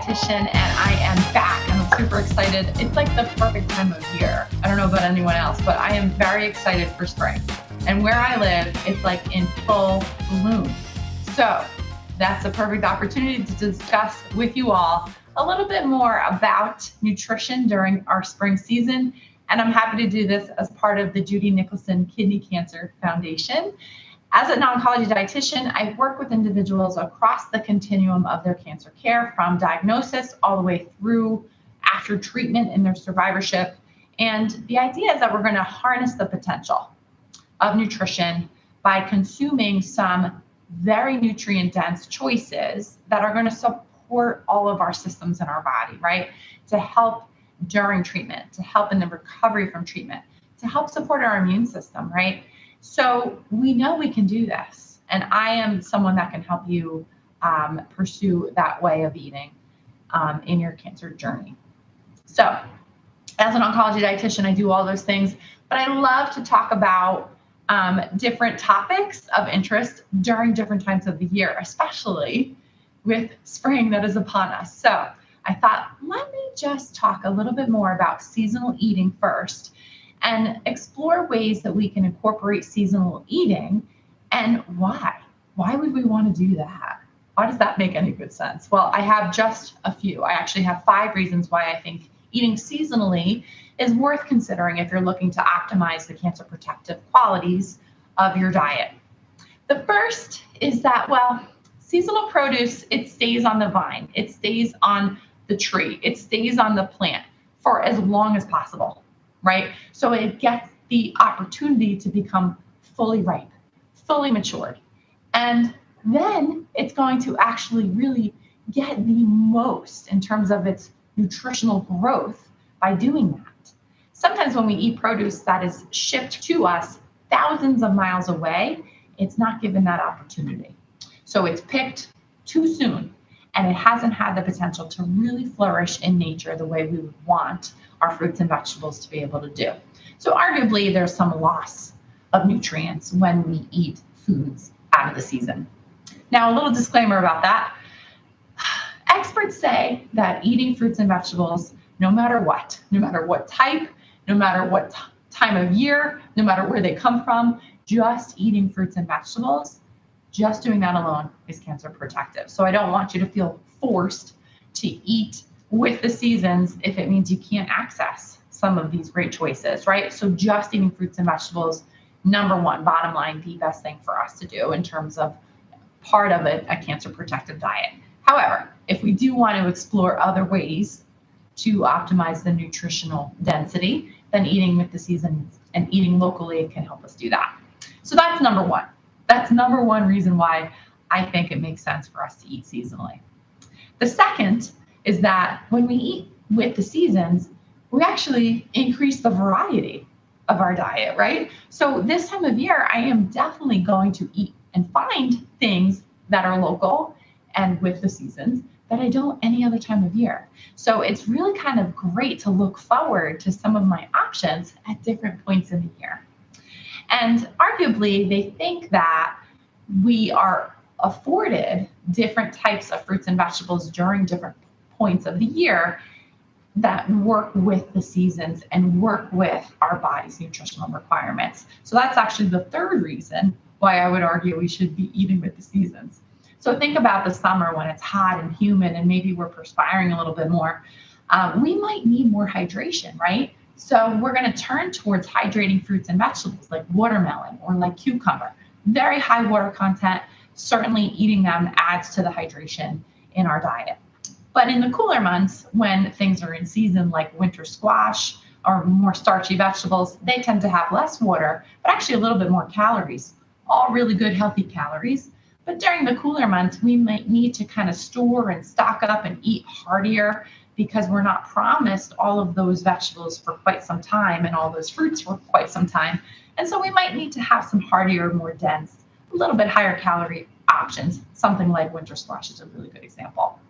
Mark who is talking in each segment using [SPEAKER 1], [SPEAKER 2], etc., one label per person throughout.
[SPEAKER 1] dietitian, and I am back, and I'm super excited. It's like the perfect time of year. I don't know about anyone else, but I am very excited for spring. And where I live, it's like in full bloom. So that's a perfect opportunity to discuss with you all a little bit more about nutrition during our spring season. And I'm happy to do this as part of the Judy Nicholson Kidney Cancer Foundation. As an oncology dietitian, I work with individuals across the continuum of their cancer care, from diagnosis all the way through after treatment in their survivorship. And the idea is that we're going to harness the potential of nutrition by consuming some very nutrient-dense choices that are going to support all of our systems in our body, right? To help during treatment, to help in the recovery from treatment, to help support our immune system, right? So we know we can do this, and I am someone that can help you pursue that way of eating in your cancer journey. So as an oncology dietitian, I do all those things, but I love to talk about different topics of interest during different times of the year, especially with spring that is upon us. So I thought, let me just talk a little bit more about seasonal eating first, and explore ways that we can incorporate seasonal eating and why. Why would we want to do that? Why does that make any good sense? Well, I have just a few. I actually have 5 reasons why I think eating seasonally is worth considering if you're looking to optimize the cancer protective qualities of your diet. The first is that, well, seasonal produce, it stays on the vine, it stays on the tree, it stays on the plant for as long as possible. Right? So it gets the opportunity to become fully ripe, fully matured. And then it's going to actually really get the most in terms of its nutritional growth by doing that. Sometimes when we eat produce that is shipped to us thousands of miles away, it's not given that opportunity. So it's picked too soon, and it hasn't had the potential to really flourish in nature the way we would want our fruits and vegetables to be able to do. So arguably there's some loss of nutrients when we eat foods out of the season. Now, a little disclaimer about that. Experts say that eating fruits and vegetables, no matter what type, no matter what time of year, no matter where they come from, just eating fruits and vegetables, just doing that alone is cancer protective. So I don't want you to feel forced to eat with the seasons if it means you can't access some of these great choices, right? So just eating fruits and vegetables, number one, bottom line, the best thing for us to do in terms of part of a cancer protective diet. However, if we do want to explore other ways to optimize the nutritional density, then eating with the seasons and eating locally can help us do that. So that's number one. That's number one reason why I think it makes sense for us to eat seasonally. The second is that when we eat with the seasons, we actually increase the variety of our diet, right? So this time of year, I am definitely going to eat and find things that are local and with the seasons that I don't any other time of year. So it's really kind of great to look forward to some of my options at different points in the year. And arguably, they think that we are afforded different types of fruits and vegetables during different points of the year that work with the seasons and work with our body's nutritional requirements. So that's actually the third reason why I would argue we should be eating with the seasons. So think about the summer when it's hot and humid and maybe we're perspiring a little bit more. We might need more hydration, right? So we're going to turn towards hydrating fruits and vegetables like watermelon or like cucumber. Very high water content. Certainly eating them adds to the hydration in our diet. But in the cooler months, when things are in season like winter squash or more starchy vegetables, they tend to have less water, but actually a little bit more calories. All really good, healthy calories. But during the cooler months, we might need to kind of store and stock up and eat heartier because we're not promised all of those vegetables for quite some time and all those fruits for quite some time. And so we might need to have some heartier, more dense, a little bit higher calorie options. Something like winter squash is a really good example.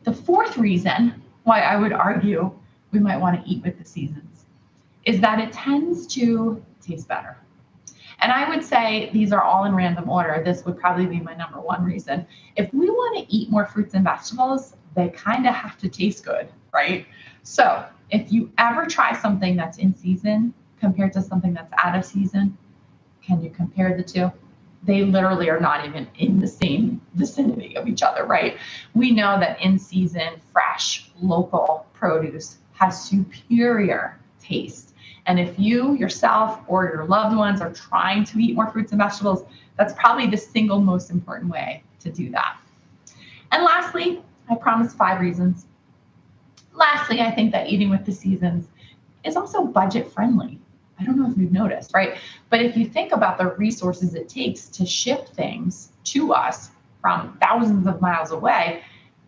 [SPEAKER 1] The fourth reason why I would argue we might want to eat with the seasons is that it tends to taste better. And I would say these are all in random order. This would probably be my number one reason. If we want to eat more fruits and vegetables, they kind of have to taste good, right? So if you ever try something that's in season compared to something that's out of season, can you compare the two? They literally are not even in the same vicinity of each other, right? We know that in season, fresh, local produce has superior taste. And if you yourself or your loved ones are trying to eat more fruits and vegetables, that's probably the single most important way to do that. And lastly, I promised 5 reasons. Lastly, I think that eating with the seasons is also budget friendly. I don't know if you've noticed, right? But if you think about the resources it takes to ship things to us from thousands of miles away,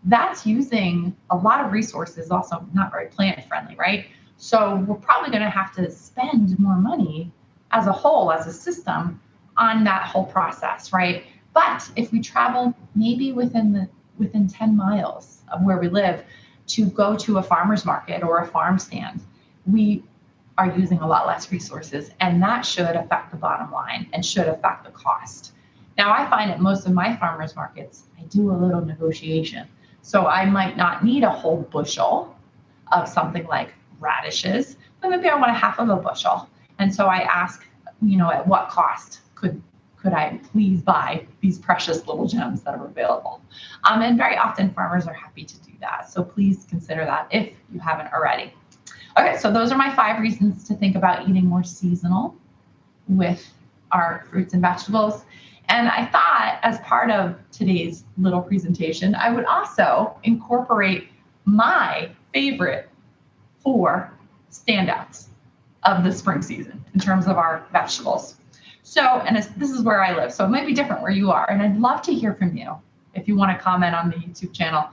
[SPEAKER 1] that's using a lot of resources, also not very planet friendly, right? So we're probably going to have to spend more money as a whole, as a system, on that whole process, right? But if we travel maybe within 10 miles of where we live to go to a farmer's market or a farm stand, we are using a lot less resources, and that should affect the bottom line and should affect the cost. Now, I find at most of my farmers markets, I do a little negotiation. So I might not need a whole bushel of something like radishes, but maybe I want a half of a bushel. And so I ask, at what cost could I please buy these precious little gems that are available? And very often farmers are happy to do that. So please consider that if you haven't already. Okay, so those are my 5 reasons to think about eating more seasonal with our fruits and vegetables. And I thought as part of today's little presentation, I would also incorporate my favorite 4 standouts of the spring season in terms of our vegetables. So, and this is where I live, so it might be different where you are. And I'd love to hear from you if you want to comment on the YouTube channel.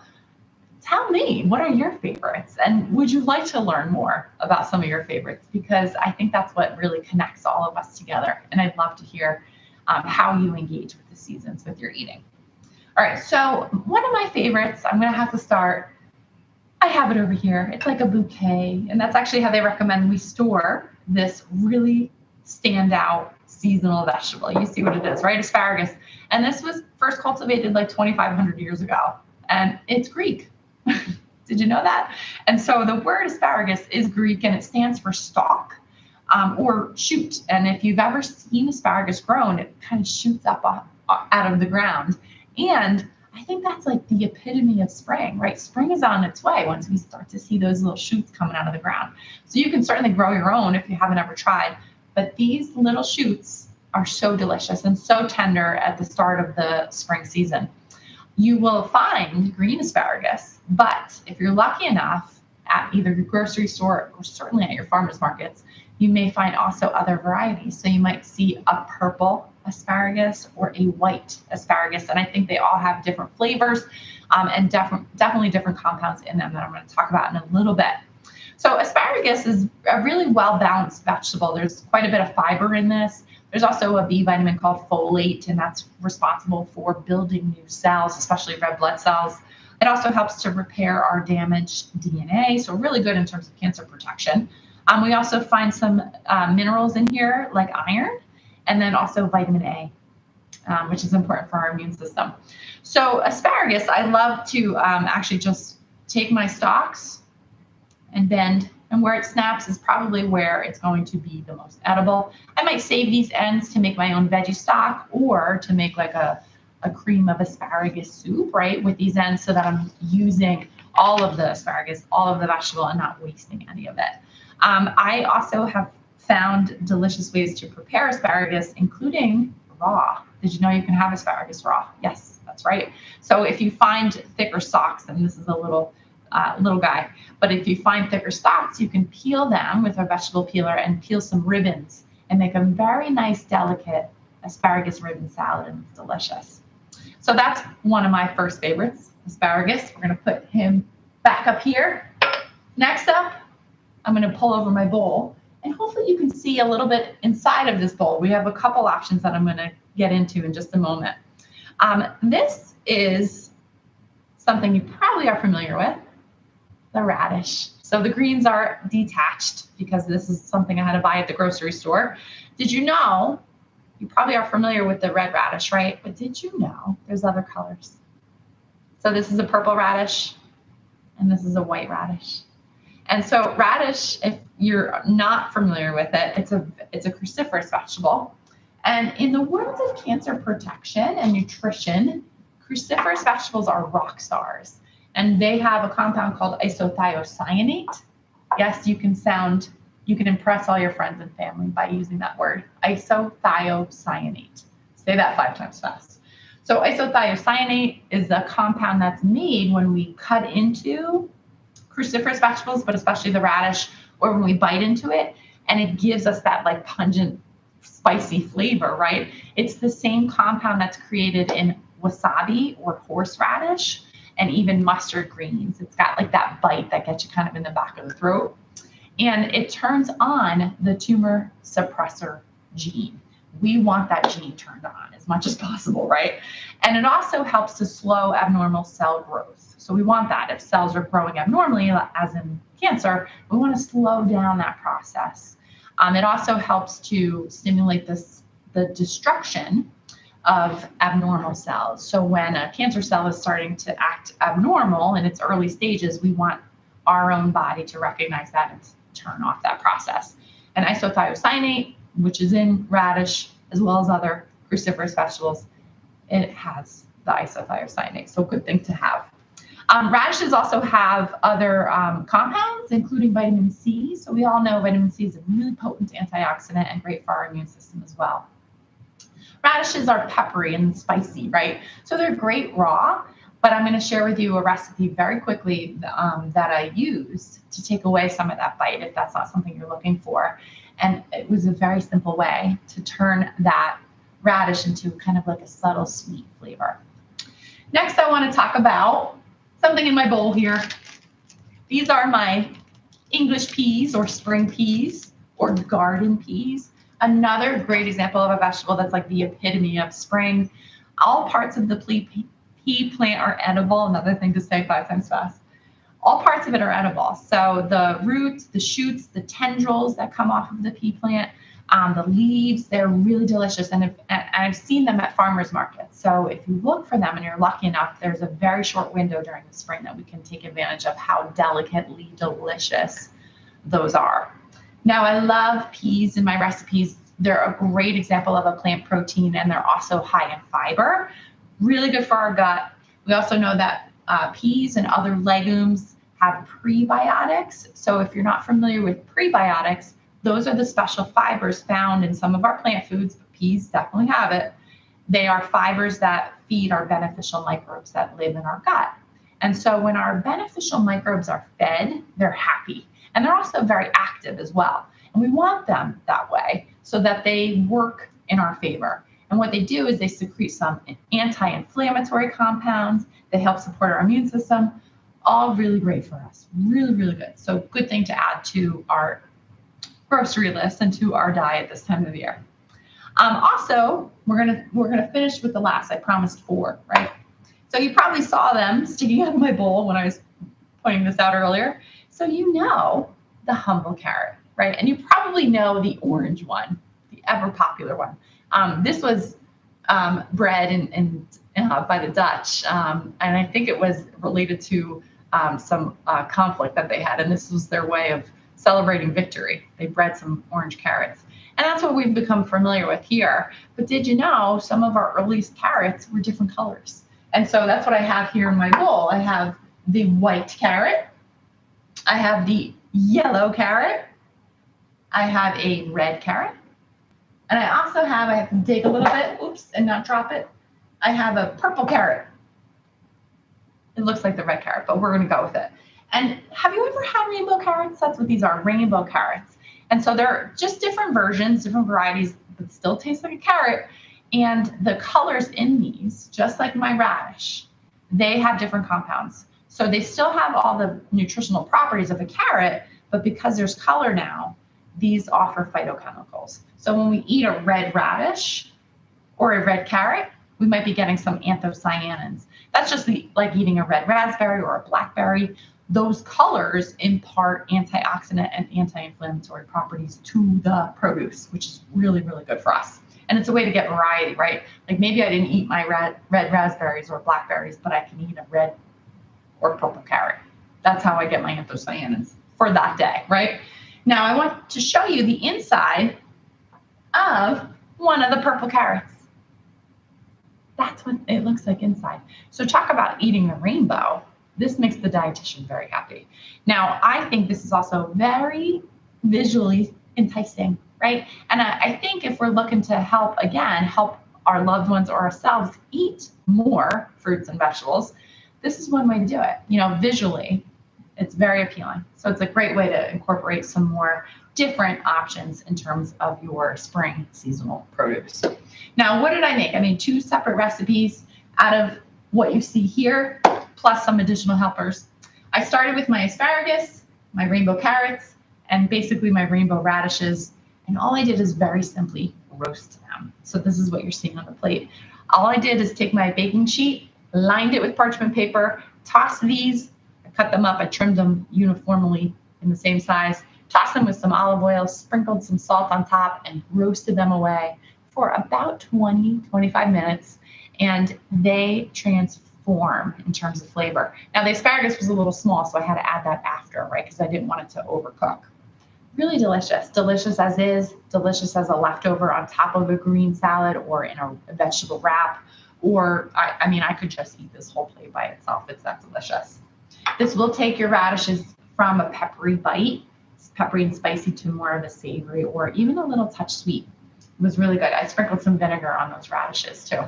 [SPEAKER 1] Tell me, what are your favorites? And would you like to learn more about some of your favorites? Because I think that's what really connects all of us together. And I'd love to hear how you engage with the seasons with your eating. All right, so one of my favorites, I'm going to have to start. I have it over here. It's like a bouquet. And that's actually how they recommend we store this really standout seasonal vegetable. You see what it is, right? Asparagus. And this was first cultivated like 2,500 years ago. And it's Greek. Did you know that? And so the word asparagus is Greek and it stands for stalk or shoot. And if you've ever seen asparagus grown, it kind of shoots up out of the ground. And I think that's like the epitome of spring, right? Spring is on its way once we start to see those little shoots coming out of the ground. So you can certainly grow your own if you haven't ever tried. But these little shoots are so delicious and so tender at the start of the spring season. You will find green asparagus, but if you're lucky enough at either your grocery store or certainly at your farmers markets, you may find also other varieties. So you might see a purple asparagus or a white asparagus, and I think they all have different flavors and definitely different compounds in them that I'm going to talk about in a little bit. So asparagus is a really well-balanced vegetable. There's quite a bit of fiber in this. There's also a B vitamin called folate, and that's responsible for building new cells, especially red blood cells. It also helps to repair our damaged DNA, so really good in terms of cancer protection. We also find some minerals in here like iron, and then also vitamin A, which is important for our immune system. So asparagus, I love to actually just take my stalks and bend, and where it snaps is probably where it's going to be the most edible. I might save these ends to make my own veggie stock or to make like a cream of asparagus soup, right, with these ends so that I'm using all of the asparagus, all of the vegetable, and not wasting any of it. I also have found delicious ways to prepare asparagus, including raw. Did you know you can have asparagus raw? Yes, that's right. So if you find thicker stalks, and this is a little guy, but if you find thicker stalks, you can peel them with a vegetable peeler and peel some ribbons and make a very nice, delicate asparagus ribbon salad, and it's delicious. So that's one of my first favorites, asparagus. We're going to put him back up here. Next up, I'm going to pull over my bowl, and hopefully you can see a little bit inside of this bowl. We have a couple options that I'm going to get into in just a moment. This is something you probably are familiar with, the radish. So the greens are detached because this is something I had to buy at the grocery store. Did you know, you probably are familiar with the red radish, right? But did you know there's other colors? So this is a purple radish. and this is a white radish. And so radish, if you're not familiar with it, it's a cruciferous vegetable. And in the world of cancer protection and nutrition, cruciferous vegetables are rock stars. And they have a compound called isothiocyanate. Yes, you can impress all your friends and family by using that word, isothiocyanate. Say that 5 times fast. So isothiocyanate is a compound that's made when we cut into cruciferous vegetables, but especially the radish, or when we bite into it, and it gives us that like pungent, spicy flavor, right? It's the same compound that's created in wasabi or horseradish and even mustard greens. It's got like that bite that gets you kind of in the back of the throat. And it turns on the tumor suppressor gene. We want that gene turned on as much as possible, right? And it also helps to slow abnormal cell growth. So we want that. If cells are growing abnormally, as in cancer, we want to slow down that process. It also helps to stimulate the destruction of abnormal cells. So when a cancer cell is starting to act abnormal in its early stages, we want our own body to recognize that and turn off that process. And isothiocyanate, which is in radish as well as other cruciferous vegetables, it has the isothiocyanate, so good thing to have. Radishes also have other compounds, including vitamin C. So we all know vitamin C is a really potent antioxidant and great for our immune system as well. Radishes are peppery and spicy, right? So they're great raw, but I'm going to share with you a recipe very quickly that I used to take away some of that bite if that's not something you're looking for. And it was a very simple way to turn that radish into kind of like a subtle sweet flavor. Next, I want to talk about something in my bowl here. These are my English peas or spring peas or garden peas. Another great example of a vegetable that's like the epitome of spring. All parts of the pea plant are edible. Another thing to say 5 times fast. All parts of it are edible. So the roots, the shoots, the tendrils that come off of the pea plant, the leaves, they're really delicious. And I've seen them at farmers markets. So if you look for them and you're lucky enough, there's a very short window during the spring that we can take advantage of how delicately delicious those are. Now, I love peas in my recipes. They're a great example of a plant protein, and they're also high in fiber. Really good for our gut. We also know that peas and other legumes have prebiotics. So if you're not familiar with prebiotics, those are the special fibers found in some of our plant foods, but peas definitely have it. They are fibers that feed our beneficial microbes that live in our gut. And so when our beneficial microbes are fed, they're happy. And they're also very active as well. And we want them that way so that they work in our favor. And what they do is they secrete some anti-inflammatory compounds. They help support our immune system. All really great for us. Really, really good. So good thing to add to our grocery list and to our diet this time of the year. Also, we're gonna finish with the last. I promised 4, right? So you probably saw them sticking out of my bowl when I was pointing this out earlier. So you know the humble carrot, right? And you probably know the orange one, the ever popular one. This was bred by the Dutch, and I think it was related to some conflict that they had, and this was their way of celebrating victory. They bred some orange carrots, and that's what we've become familiar with here. But did you know some of our earliest carrots were different colors? And so that's what I have here in my bowl. I have the white carrot. I have the yellow carrot. I have a red carrot. And I also have, I have to dig a little bit, oops, and not drop it. I have a purple carrot. It looks like the red carrot, but we're going to go with it. And have you ever had rainbow carrots? That's what these are, rainbow carrots. And so they're just different versions, different varieties, but still taste like a carrot. And the colors in these, just like my radish, they have different compounds. So they still have all the nutritional properties of a carrot, but because there's color now, these offer phytochemicals. So when we eat a red radish or a red carrot, we might be getting some anthocyanins. That's just like eating a red raspberry or a blackberry. Those colors impart antioxidant and anti-inflammatory properties to the produce, which is really, really good for us. And it's a way to get variety, right? Like maybe I didn't eat my red raspberries or blackberries, but I can eat a red or purple carrot. That's how I get my anthocyanins for that day, right? Now I want to show you the inside of one of the purple carrots. That's what it looks like inside. So talk about eating the rainbow. This makes the dietitian very happy. Now, I think this is also very visually enticing, right? And I think if we're looking to help our loved ones or ourselves eat more fruits and vegetables, this is one way to do it. Visually, it's very appealing. So it's a great way to incorporate some more different options in terms of your spring seasonal produce. Now, what did I make? I made 2 separate recipes out of what you see here, plus some additional helpers. I started with my asparagus, my rainbow carrots, and basically my rainbow radishes. And all I did is very simply roast them. So this is what you're seeing on the plate. All I did is take my baking sheet, lined it with parchment paper, tossed these, I cut them up, I trimmed them uniformly in the same size, tossed them with some olive oil, sprinkled some salt on top, and roasted them away for about 20-25 minutes. And they transform in terms of flavor. Now, the asparagus was a little small, so I had to add that after, right? Because I didn't want it to overcook. Really delicious. Delicious as is, delicious as a leftover on top of a green salad or in a vegetable wrap. Or, I could just eat this whole plate by itself. It's that delicious. This will take your radishes from a peppery bite, peppery and spicy, to more of a savory or even a little touch sweet. It was really good. I sprinkled some vinegar on those radishes too.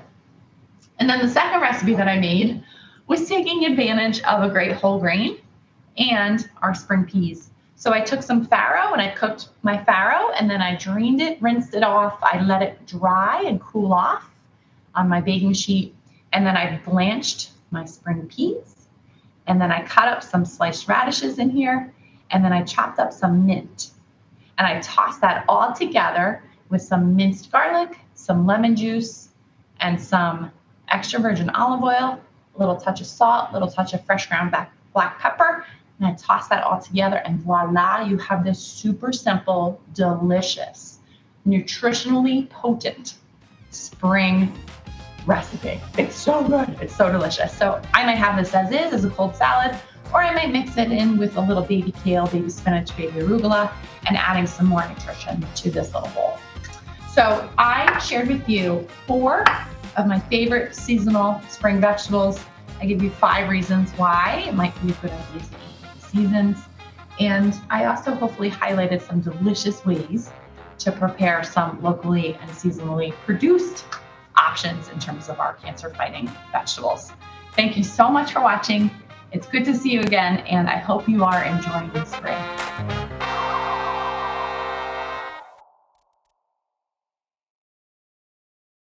[SPEAKER 1] And then the second recipe that I made was taking advantage of a great whole grain and our spring peas. So I took some farro and I cooked my farro, and then I drained it, rinsed it off. I let it dry and cool off on my baking sheet. And then I blanched my spring peas. And then I cut up some sliced radishes in here. And then I chopped up some mint. And I tossed that all together with some minced garlic, some lemon juice, and some extra virgin olive oil, a little touch of salt, a little touch of fresh ground black pepper. And I toss that all together, and voila, you have this super simple, delicious, nutritionally potent spring recipe. It's so good. It's so delicious. So I might have this as a cold salad, or I might mix it in with a little baby kale, baby spinach, baby arugula, and adding some more nutrition to this little bowl. So I shared with you 4 of my favorite seasonal spring vegetables. I give you 5 reasons why it might be a good idea to eat the seasons. And I also hopefully highlighted some delicious ways to prepare some locally and seasonally produced options in terms of our cancer-fighting vegetables. Thank you so much for watching. It's good to see you again, and I hope you are enjoying the spring.